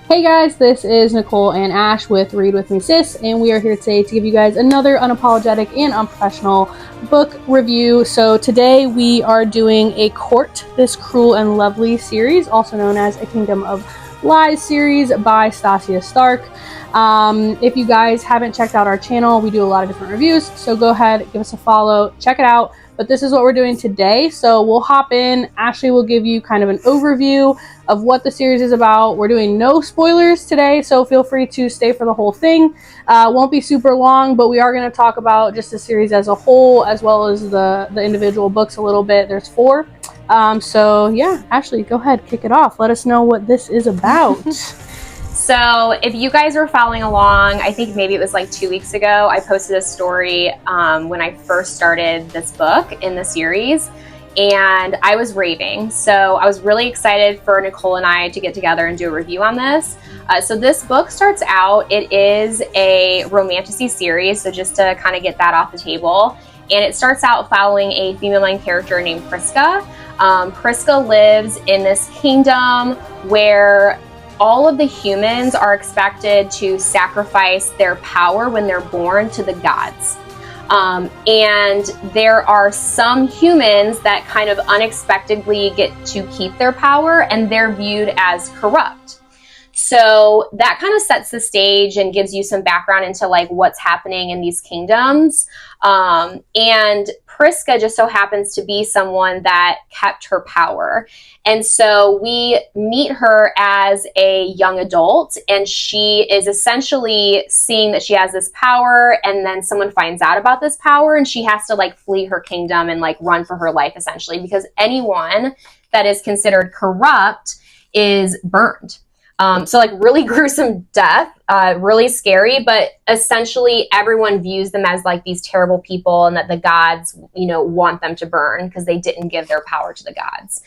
Hey guys, this is Nicole and Ash with Read With Me Sis, and we are here today to give you guys another unapologetic and unprofessional book review. So today we are doing A Court, This Cruel and Lovely series, also known as A Kingdom of Lies series by Stacia Stark. If you guys haven't checked out our channel, we do a lot of different reviews, so go ahead, give us a follow, check it out. But this is what we're doing today, so we'll hop in. Ashley will give you kind of an overview of what the series is about. We're doing no spoilers today, so feel free to stay for the whole thing. Won't be super long, but we are going to talk about just the series as a whole, as well as the individual books a little bit. There's 4. So yeah, Ashley, go ahead, kick it off. Let us know what this is about. So if you guys were following along, I think maybe it was like 2 weeks ago, I posted a story when I first started this book in the series, and I was raving. So I was really excited for Nicole and I to get together and do a review on this. So this book starts out, it is a romantasy series, so just to kind of get that off the table. And it starts out following a female main character named Prisca. Prisca lives in this kingdom where all of the humans are expected to sacrifice their power when they're born to the gods. And there are some humans that kind of unexpectedly get to keep their power, and they're viewed as corrupt. So that kind of sets the stage and gives you some background into like what's happening in these kingdoms. And Prisca just so happens to be someone that kept her power. And so we meet her as a young adult, and she is essentially seeing that she has this power, and then someone finds out about this power, and she has to like flee her kingdom and like run for her life essentially, because anyone that is considered corrupt is burned. So like really gruesome death, really scary, but essentially everyone views them as like these terrible people, and that the gods, you know, want them to burn because they didn't give their power to the gods.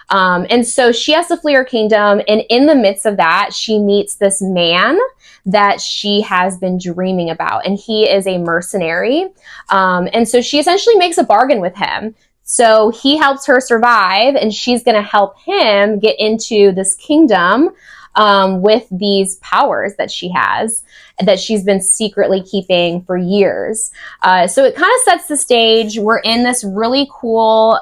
And so she has to flee her kingdom, and in the midst of that, she meets this man that she has been dreaming about, and he is a mercenary. And so she essentially makes a bargain with him. So he helps her survive, and she's going to help him get into this kingdom with these powers that she has, that she's been secretly keeping for years. So it kind of sets the stage. We're in this really cool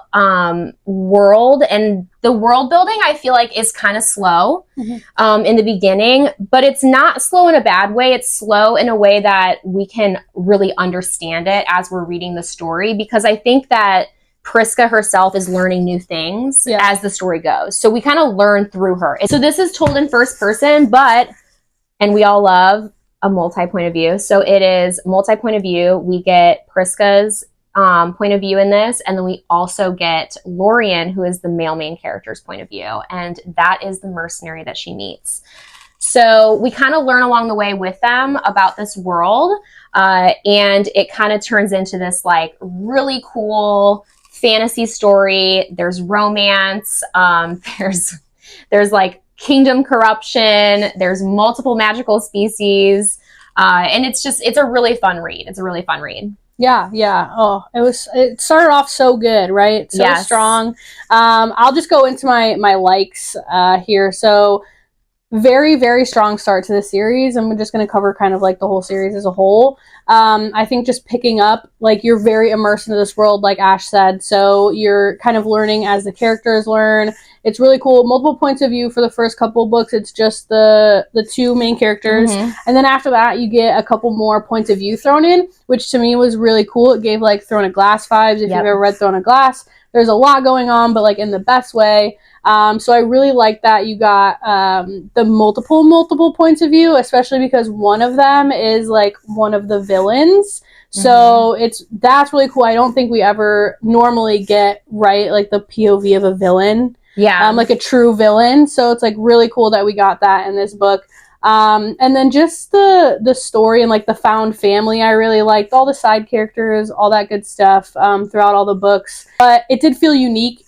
world, and the world building I feel like is kind of slow in the beginning, but it's not slow in a bad way. It's slow in a way that we can really understand it as we're reading the story, because I think that Prisca herself is learning new things as the story goes. So we kind of learn through her. So this is told in first person, and we all love a multi-point of view. So it is multi-point of view. We get Prisca's point of view in this, and then we also get Lorian, who is the male main character's point of view, and that is the mercenary that she meets. So we kind of learn along the way with them about this world, and it kind of turns into this like really cool fantasy story. There's romance, there's like kingdom corruption, there's multiple magical species, and it's a really fun read. It's a really fun read. Yeah. Oh, it started off so good, right? So strong. I'll just go into my likes here. So very, very strong start to the series. I'm just going to cover kind of like the whole series as a whole. I think just picking up, like, you're very immersed into this world, like Ash said. So you're kind of learning as the characters learn. It's really cool. Multiple points of view for the first couple of books. It's just the 2 main characters. And then after that, you get a couple more points of view thrown in, which to me was really cool. It gave like Throne of Glass vibes. If you've ever read Throne of Glass, there's a lot going on, but like in the best way. So I really like that you got the multiple points of view, especially because one of them is like one of the villains. So that's really cool. I don't think we ever normally get like the POV of a villain. Like a true villain. So it's like really cool that we got that in this book. And then just the story and like the found family, I really liked all the side characters, all that good stuff throughout all the books. But it did feel unique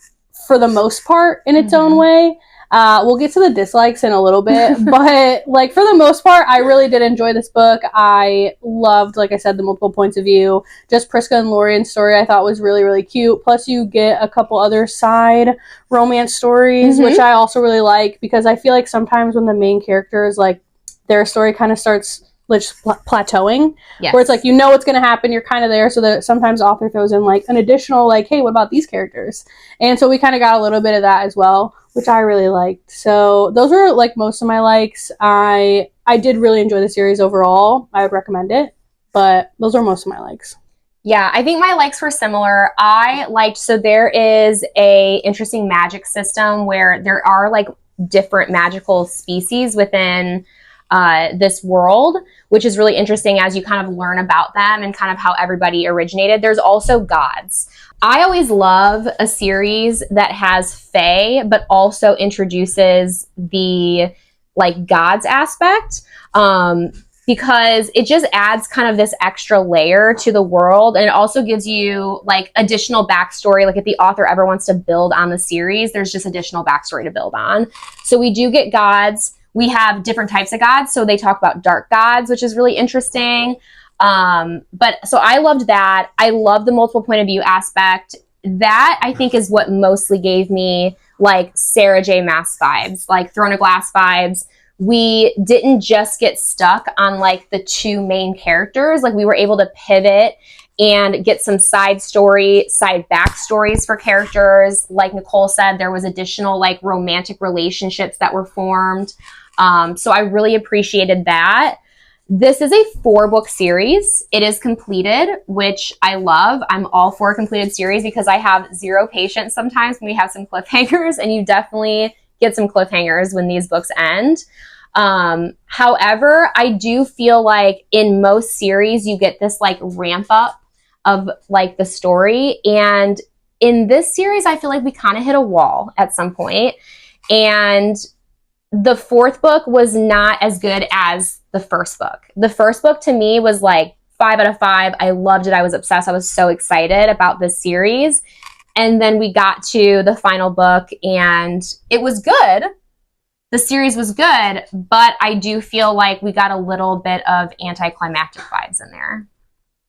for the most part in its own way. We'll get to the dislikes in a little bit, but like for the most part, I really did enjoy this book. I loved, like I said, the multiple points of view. Just Prisca and Lorians' story I thought was really, really cute. Plus you get a couple other side romance stories, which I also really like, because I feel like sometimes when the main character is like, their story kind of starts plateauing, where it's like, you know what's going to happen, you're kind of there, so that sometimes the author throws in like an additional like, hey, what about these characters? And so we kind of got a little bit of that as well, which I really liked. So those were like most of my likes. I did really enjoy the series overall. I would recommend it, but those are most of my likes. Yeah, I think my likes were similar. I liked, so there is a interesting magic system where there are like different magical species within this world, which is really interesting as you kind of learn about them and kind of how everybody originated. There's also gods. I always love a series that has fae, but also introduces the like gods aspect, because it just adds kind of this extra layer to the world. And it also gives you like additional backstory. Like if the author ever wants to build on the series, there's just additional backstory to build on. So we do get gods. We have different types of gods. So they talk about dark gods, which is really interesting. But so I loved that. I love the multiple point of view aspect. That I think is what mostly gave me like Sarah J. Maas vibes, like Throne of Glass vibes. We didn't just get stuck on like the two main characters. Like we were able to pivot and get some side backstories for characters. Like Nicole said, there was additional like romantic relationships that were formed. So I really appreciated that. This is a 4-book series. It is completed, which I love. I'm all for a completed series because I have zero patience sometimes when we have some cliffhangers, and you definitely get some cliffhangers when these books end. However, I do feel like in most series you get this like ramp up of like the story. And in this series, I feel like we kind of hit a wall at some point. And the 4th book was not as good as the 1st book. The 1st book to me was like 5 out of 5. I loved it. I was obsessed. I was so excited about this series. And then we got to the final book and it was good. The series was good, but I do feel like we got a little bit of anticlimactic vibes in there.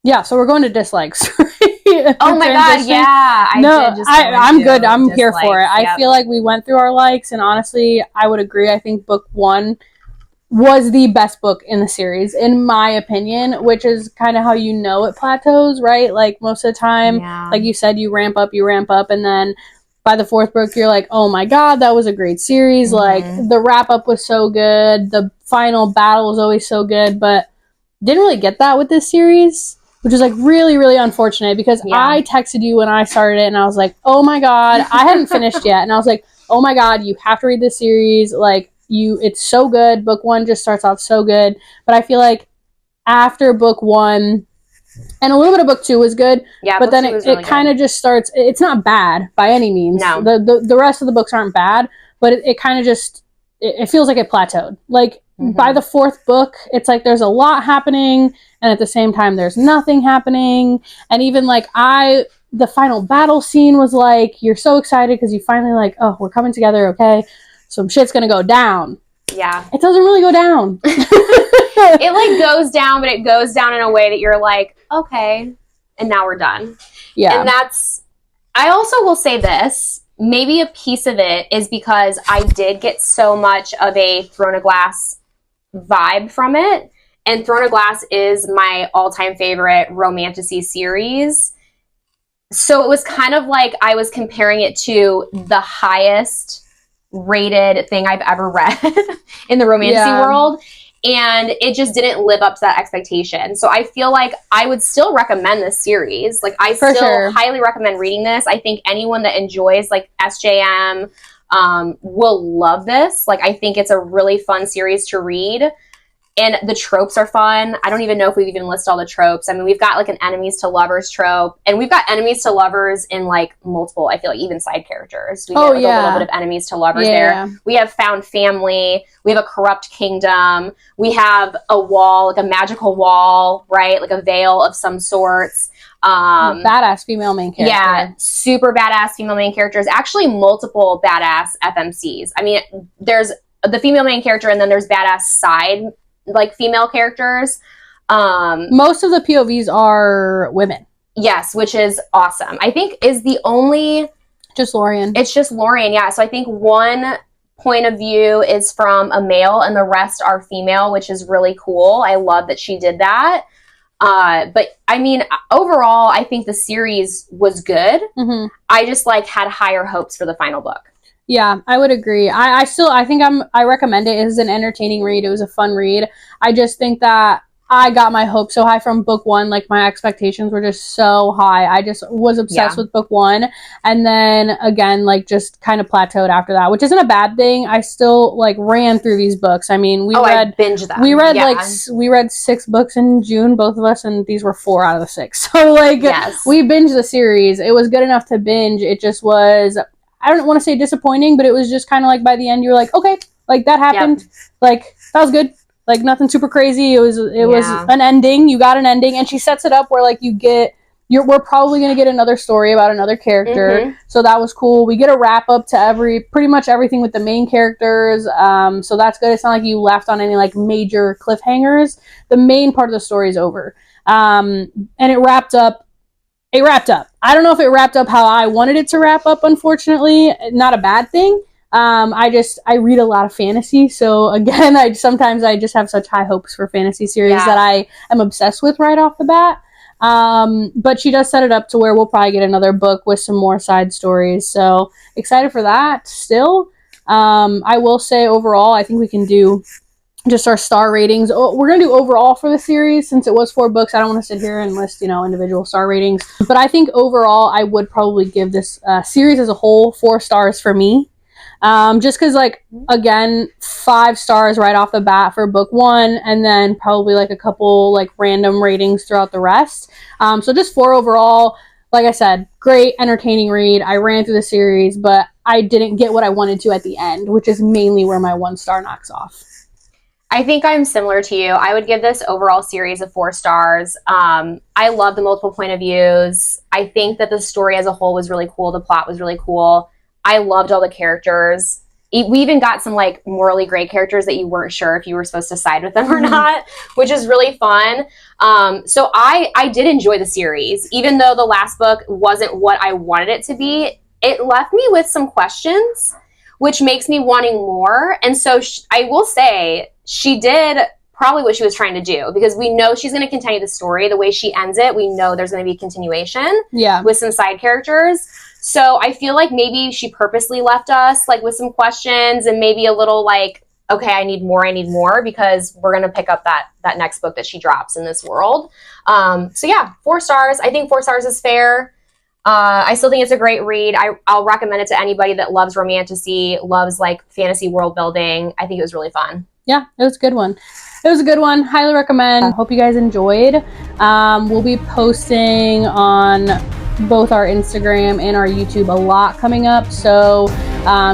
Yeah, so we're going to dislikes. Oh my God, yeah. I'm good. I'm here for it. Yep. I feel like we went through our likes, and honestly, I would agree. I think book 1 was the best book in the series, in my opinion, which is kind of how you know it plateaus, right? Like most of the time, like you said, you ramp up, and then by the 4th book, you're like, oh my God, that was a great series. Like the wrap up was so good. The final battle was always so good, but didn't really get that with this series, which is like really, really unfortunate, because I texted you when I started it and I was like, oh my God, I hadn't finished yet. And I was like, oh my God, you have to read this series. Like it's so good. Book 1 just starts off so good. But I feel like after book 1 and a little bit of book 2 was good. Yeah, but then it kind of just starts, it's not bad by any means. No. The rest of the books aren't bad, but it kind of just, it feels like it plateaued. Like by the 4th book, it's like there's a lot happening, and at the same time there's nothing happening. And even like the final battle scene was like, you're so excited because you finally like, oh, we're coming together, okay, some shit's gonna go down. Yeah, it doesn't really go down. It like goes down, but it goes down in a way that you're like, okay, and now we're done. Yeah. And I also will say this, maybe a piece of it is because I did get so much of a Throne of Glass vibe from it. And Throne of Glass is my all-time favorite romantasy series. So it was kind of like I was comparing it to the highest rated thing I've ever read in the romantasy world. And it just didn't live up to that expectation. So I feel like I would still recommend this series. Like I still highly recommend reading this. I think anyone that enjoys like SJM will love this. Like I think it's a really fun series to read. And the tropes are fun. I don't even know if we've even listed all the tropes. I mean, we've got like an enemies to lovers trope, and we've got enemies to lovers in like multiple, I feel like even side characters. We get like a little bit of enemies to lovers there. We have found family. We have a corrupt kingdom. We have a wall, like a magical wall, right? Like a veil of some sorts. Badass female main character. Yeah, super badass female main characters. Actually, multiple badass FMCs. I mean, there's the female main character, and then there's badass side like female characters. Most of the POVs are women. Yes, which is awesome. I think is the only just Lorian. It's just Lorian, yeah. So I think one point of view is from a male and the rest are female, which is really cool. I love that she did that. But I mean, overall, I think the series was good. Mm-hmm. I just like had higher hopes for the final book. Yeah, I would agree. I recommend it. It was an entertaining read. It was a fun read. I just think that I got my hopes so high from book one. Like, my expectations were just so high. I just was obsessed with book one. And then, again, like, just kind of plateaued after that, which isn't a bad thing. I still, like, ran through these books. I mean, I binged them. We read, we read 6 books in June, both of us, and these were 4 out of the 6. So, like, we binged the series. It was good enough to binge. It just was... I don't want to say disappointing, but it was just kind of like by the end, you're like, okay, like that happened. Yep. Like, that was good. Like, nothing super crazy. It was an ending. You got an ending, and she sets it up where like we're probably going to get another story about another character. Mm-hmm. So that was cool. We get a wrap up to pretty much everything with the main characters. So that's good. It's not like you left on any like major cliffhangers. The main part of the story is over. And it wrapped up. I don't know if it wrapped up how I wanted it to wrap up, unfortunately. Not a bad thing. I read a lot of fantasy, so again, I just have such high hopes for fantasy series that I am obsessed with right off the bat. But she does set it up to where we'll probably get another book with some more side stories, so excited for that still. I will say overall, I think we can do just our star ratings. We're going to do overall for the series since it was 4 books. I don't want to sit here and list, individual star ratings. But I think overall, I would probably give this series as a whole 4 stars for me. Just because, like, again, 5 stars right off the bat for book 1, and then probably, like, a couple, like, random ratings throughout the rest. So just 4 overall. Like I said, great, entertaining read. I ran through the series, but I didn't get what I wanted to at the end, which is mainly where my 1 star knocks off. I think I'm similar to you. I would give this overall series a 4 stars. I love the multiple point of views. I think that the story as a whole was really cool. The plot was really cool. I loved all the characters. We even got some like morally gray characters that you weren't sure if you were supposed to side with them or not, which is really fun. So I did enjoy the series. Even though the last book wasn't what I wanted it to be, it left me with some questions, which makes me wanting more. And so I will say she did probably what she was trying to do, because we know she's going to continue the story. The way she ends it, we know there's going to be a continuation with some side characters. So I feel like maybe she purposely left us like with some questions and maybe a little like, okay, I need more, because we're going to pick up that next book that she drops in this world. So yeah, 4 stars. I think 4 stars is fair. I still think it's a great read. I'll recommend it to anybody that loves romantasy, loves like fantasy world building. I think it was really fun. Yeah, it was a good one. Highly recommend. Hope you guys enjoyed. We'll be posting on both our Instagram and our YouTube a lot coming up. So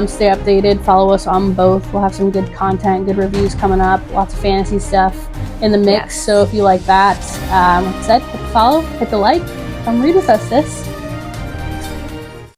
stay updated. Follow us on both. We'll have some good content, good reviews coming up. Lots of fantasy stuff in the mix. Yes. So if you like that, like I said, hit the follow, hit the like. Come read with us, sis.